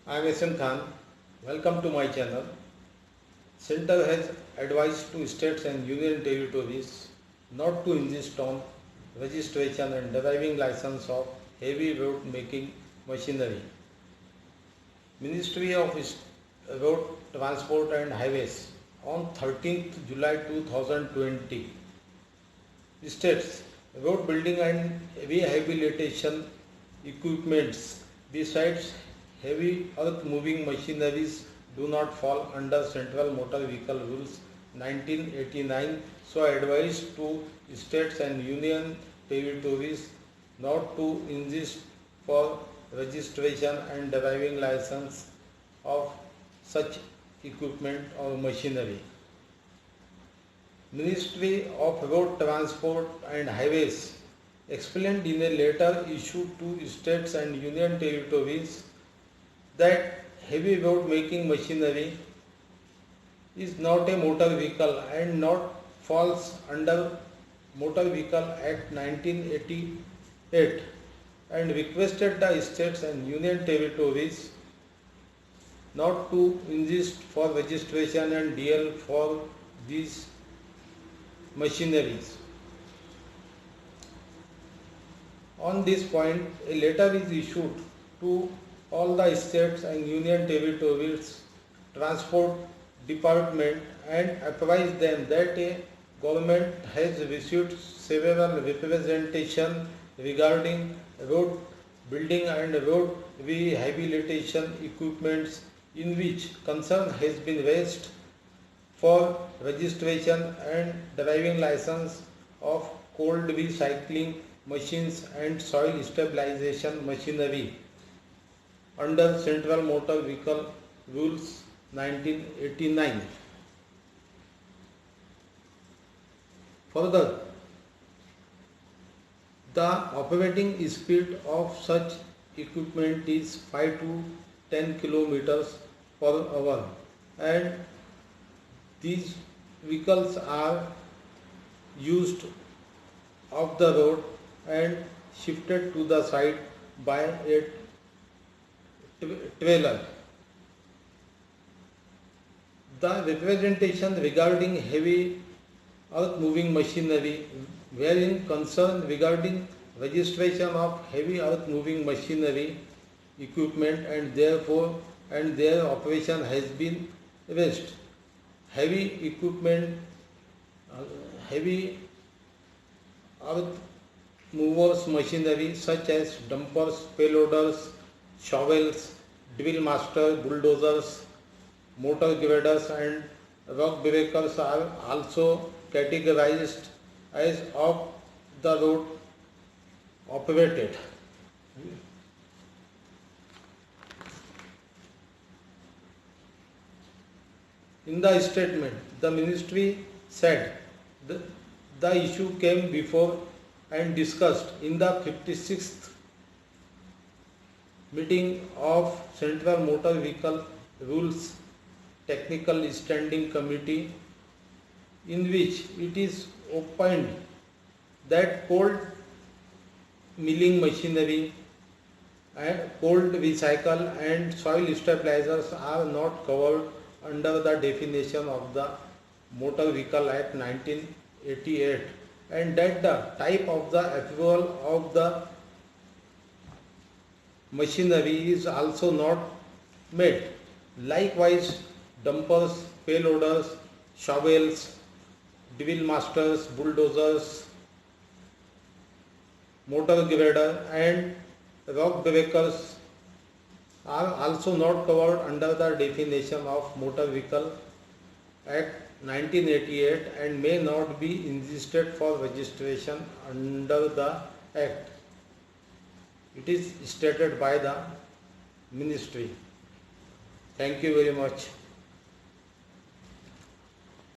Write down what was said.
I am Yasin Khan. Welcome to my channel. Center has advised to states and union territories not to insist on registration and driving license of heavy road making machinery. Ministry of Road Transport and Highways on 13th July 2020 states road building and rehabilitation equipments besides heavy earth moving machineries do not fall under Central Motor Vehicle Rules 1989, so advised to states and union territories not to insist for registration and driving license of such equipment or machinery. Ministry of Road Transport and Highways explained in a letter issued to states and union territories that heavy road making machinery is not a motor vehicle and not falls under Motor Vehicle Act 1988 and requested the states and union territories not to insist for registration and DL for these machineries. On this point, a letter is issued to all the states and union territories transport department and advise them that a government has received several representation regarding road building and road rehabilitation equipments in which concern has been raised for registration and driving license of cold recycling machines and soil stabilization machinery under Central Motor Vehicle Rules 1989. Further, the operating speed of such equipment is 5 to 10 kilometers per hour and these vehicles are used off the road and shifted to the side by a trailer. The representation regarding heavy earth moving machinery wherein concern regarding registration of heavy earth moving machinery equipment and therefore and their operation has been raised. Heavy equipment, heavy earth movers machinery such as dumpers, payloaders, shovels, drill master, bulldozers, motor graders and rock breakers are also categorized as off the road operated. In the statement, the ministry said the issue came before and discussed in the 56th meeting of Central Motor Vehicle Rules Technical Standing Committee, in which it is opined that cold milling machinery and cold recycle and soil stabilizers are not covered under the definition of the Motor Vehicle Act 1988 and that the type of the approval of the machinery is also not met. Likewise, dumpers, payloaders, shovels, drill masters, bulldozers, motor grader and rock breakers are also not covered under the definition of Motor Vehicle Act 1988 and may not be insisted for registration under the Act. It is stated by the Ministry. Thank you very much.